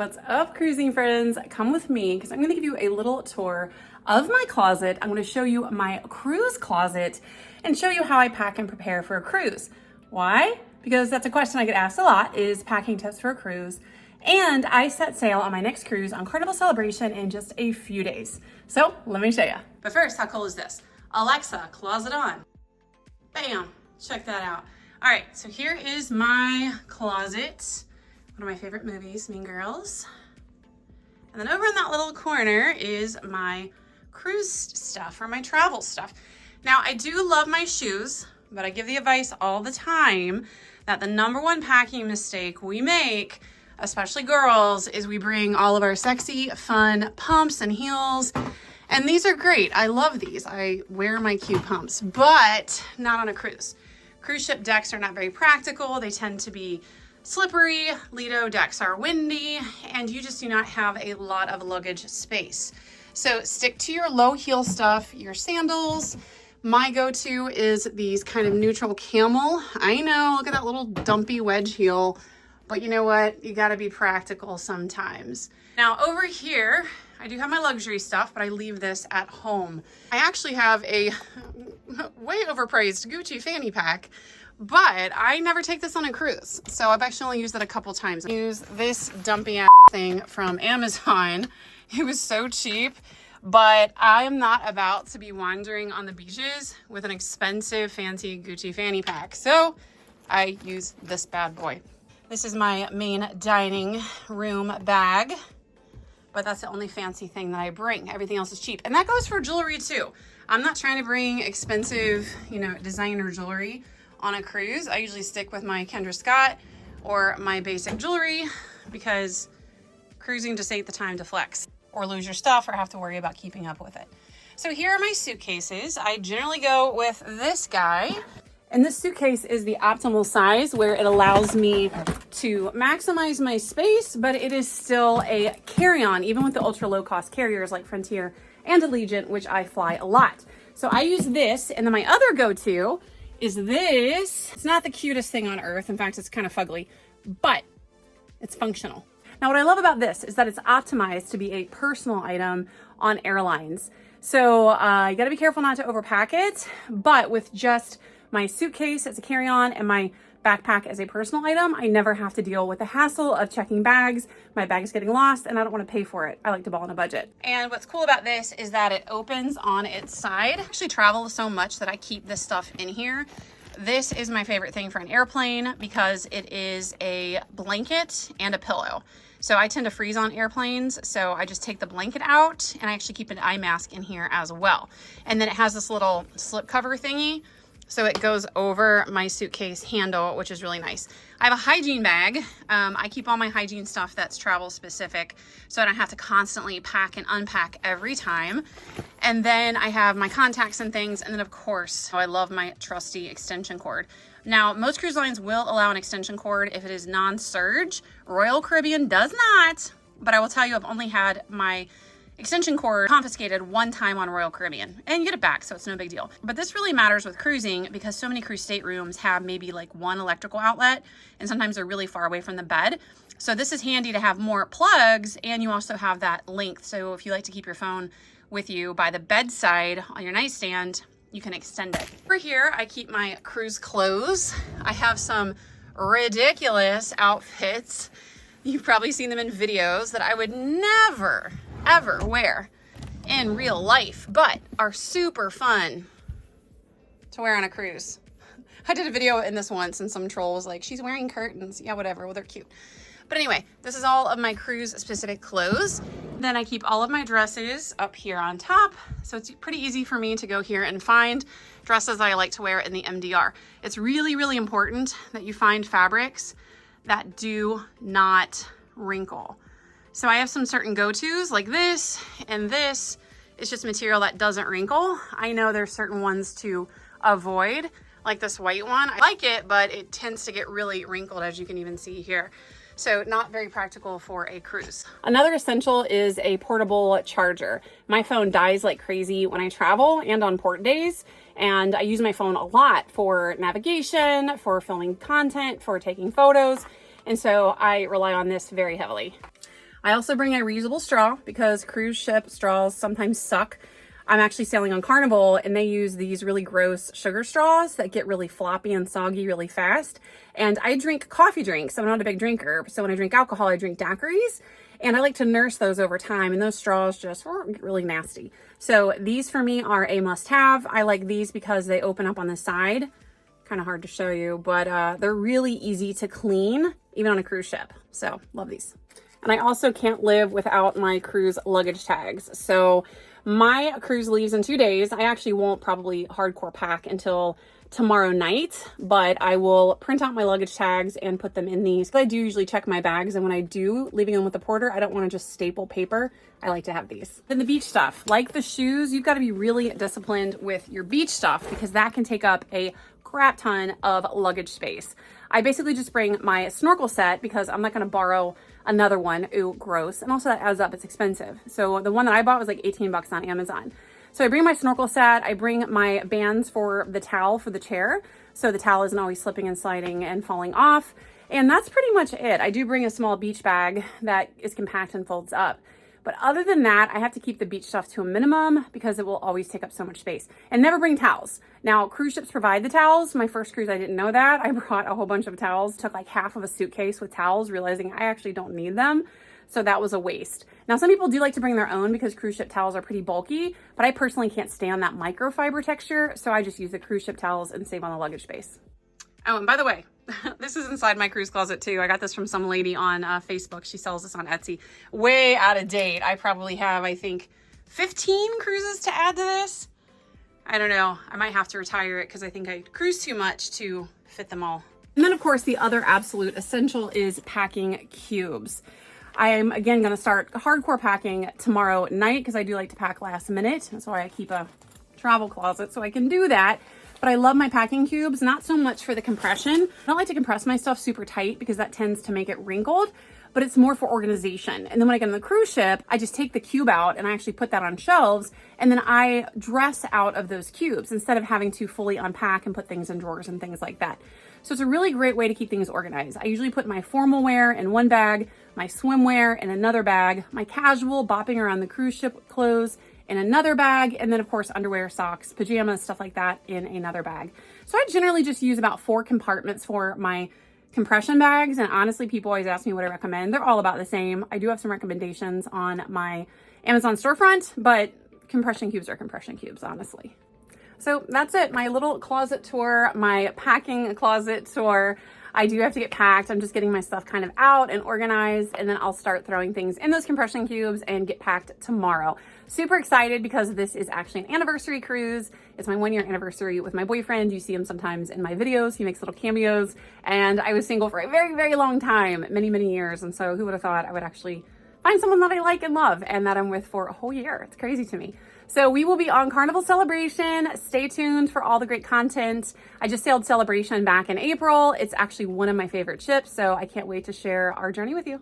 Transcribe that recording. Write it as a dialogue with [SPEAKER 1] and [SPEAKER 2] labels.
[SPEAKER 1] What's up, cruising friends? Come with me because I'm going to give you a little tour of my closet. I'm going to show you my cruise closet and show you how I pack and prepare for a cruise. Why? Because that's a question I get asked a lot, is packing tips for a cruise. And I set sail on my next cruise on Carnival Celebration in just a few days. So let me show you. But first, how cool is this? Alexa, closet on. Bam, check that out. All right, so here is my closet. One of my favorite movies, Mean Girls. And then over in that little corner is my cruise stuff or my travel stuff. Now, I do love my shoes, but I give the advice all the time that the #1 packing mistake we make, especially girls, is we bring all of our sexy, fun pumps and heels. And these are great. I love these. I wear my cute pumps, but not on a cruise. Cruise ship decks are not very practical. They tend to be slippery, Lido decks are windy, and you just do not have a lot of luggage space. So stick to your low heel stuff, your sandals. My go-to is these kind of neutral camel. I know, look at that little dumpy wedge heel, but you know what? You gotta be practical sometimes. Now over here, I do have my luxury stuff, but I leave this at home. I actually have a way overpriced Gucci fanny pack, but I never take this on a cruise. So I've actually only used it a couple times. I use this dumpy ass thing from Amazon. It was so cheap, but I am not about to be wandering on the beaches with an expensive fancy Gucci fanny pack. So I use this bad boy. This is my main dining room bag, but that's the only fancy thing that I bring. Everything else is cheap. And that goes for jewelry too. I'm not trying to bring expensive, designer jewelry on a cruise. I usually stick with my Kendra Scott or my basic jewelry because cruising just ain't the time to flex or lose your stuff or have to worry about keeping up with it. So here are my suitcases. I generally go with this guy. And this suitcase is the optimal size where it allows me to maximize my space, but it is still a carry-on, even with the ultra low cost carriers like Frontier and Allegiant, which I fly a lot. So I use this, and then my other go-to is this. It's not the cutest thing on earth. In fact, it's kind of fugly, but it's functional. Now, what I love about this is that it's optimized to be a personal item on airlines. So you gotta be careful not to overpack it, but with just my suitcase as a carry-on and my backpack as a personal item, I never have to deal with the hassle of checking bags, my bag's getting lost, and I don't want to pay for it. I like to ball on a budget. And what's cool about this is that it opens on its side. I actually travel so much that I keep this stuff in here. This is my favorite thing for an airplane because it is a blanket and a pillow. So I tend to freeze on airplanes, so I just take the blanket out and I actually keep an eye mask in here as well. And then it has this little slip cover thingy, so it goes over my suitcase handle, which is really nice. I have a hygiene bag. I keep all my hygiene stuff that's travel specific, so I don't have to constantly pack and unpack every time. And then I have my contacts and things. And then of course, I love my trusty extension cord. Now, most cruise lines will allow an extension cord if it is non-surge. Royal Caribbean does not, but I will tell you, I've only had my extension cord confiscated one time on Royal Caribbean, and you get it back, so it's no big deal. But this really matters with cruising because so many cruise staterooms have maybe like one electrical outlet, and sometimes they're really far away from the bed. So this is handy to have more plugs, and you also have that length. So if you like to keep your phone with you by the bedside on your nightstand, you can extend it. Over here, I keep my cruise clothes. I have some ridiculous outfits. You've probably seen them in videos that I would never ever wear in real life, but are super fun to wear on a cruise. I did a video in this once and some troll was like, she's wearing curtains. Yeah, whatever. Well, they're cute. But anyway, this is all of my cruise specific clothes. Then I keep all of my dresses up here on top. So it's pretty easy for me to go here and find dresses I like to wear in the MDR. It's really, really important that you find fabrics that do not wrinkle. So I have some certain go-tos like this and this. It's just material that doesn't wrinkle. I know there's certain ones to avoid, like this white one. I like it, but it tends to get really wrinkled, as you can even see here. So not very practical for a cruise. Another essential is a portable charger. My phone dies like crazy when I travel and on port days. And I use my phone a lot for navigation, for filming content, for taking photos. And so I rely on this very heavily. I also bring a reusable straw because cruise ship straws sometimes suck. I'm actually sailing on Carnival and they use these really gross sugar straws that get really floppy and soggy really fast. And I drink coffee drinks. I'm not a big drinker. So when I drink alcohol, I drink daiquiris. And I like to nurse those over time, and those straws just get really nasty. So these for me are a must-have. I like these because they open up on the side. Kind of hard to show you, but they're really easy to clean, even on a cruise ship. So love these. And I also can't live without my cruise luggage tags. So my cruise leaves in 2 days. I actually won't probably hardcore pack until tomorrow night, but I will print out my luggage tags and put them in these. I do usually check my bags, and when I do, leaving them with the porter, I don't want to just staple paper. I like to have these. Then the beach stuff, like the shoes, you've got to be really disciplined with your beach stuff because that can take up a crap ton of luggage space. I basically just bring my snorkel set because I'm not going to borrow another one. Ooh, gross. And also that adds up, it's expensive. So the one that I bought was like 18 bucks on Amazon. So I bring my snorkel set, I bring my bands for the towel for the chair, so the towel isn't always slipping and sliding and falling off. And that's pretty much it. I do bring a small beach bag that is compact and folds up. But other than that, I have to keep the beach stuff to a minimum because it will always take up so much space. And never bring towels. Now, cruise ships provide the towels. My first cruise, I didn't know that. I brought a whole bunch of towels, took like half of a suitcase with towels, realizing I actually don't need them. So that was a waste. Now, some people do like to bring their own because cruise ship towels are pretty bulky, but I personally can't stand that microfiber texture. So I just use the cruise ship towels and save on the luggage space. Oh, and by the way, this is inside my cruise closet too. I got this from some lady on Facebook. She sells this on Etsy. Way out of date. I probably have, I think, 15 cruises to add to this. I don't know. I might have to retire it because I think I cruise too much to fit them all. And then of course, the other absolute essential is packing cubes. I'm again going to start hardcore packing tomorrow night because I do like to pack last minute. That's why I keep a travel closet so I can do that. But I love my packing cubes, not so much for the compression. I don't like to compress my stuff super tight because that tends to make it wrinkled, but it's more for organization. And then when I get on the cruise ship, I just take the cube out and I actually put that on shelves, and then I dress out of those cubes instead of having to fully unpack and put things in drawers and things like that. So it's a really great way to keep things organized. I usually put my formal wear in one bag, my swimwear in another bag, my casual bopping around the cruise ship clothes in another bag, and then of course underwear, socks, pajamas, stuff like that in another bag. So I generally just use about 4 compartments for my compression bags, and honestly, people always ask me what I recommend. They're all about the same. I do have some recommendations on my Amazon storefront, but compression cubes are compression cubes, honestly. So that's it, my little closet tour, my packing closet tour. I do have to get packed. I'm just getting my stuff kind of out and organized, and then I'll start throwing things in those compression cubes and get packed tomorrow. Super excited because this is actually an anniversary cruise. It's my 1-year anniversary with my boyfriend. You see him sometimes in my videos. He makes little cameos, and I was single for a very, very long time, many, many years. And so who would have thought I would actually find someone that I like and love and that I'm with for a whole year. It's crazy to me. So we will be on Carnival Celebration. Stay tuned for all the great content. I just sailed Celebration back in April. It's actually one of my favorite ships, so I can't wait to share our journey with you.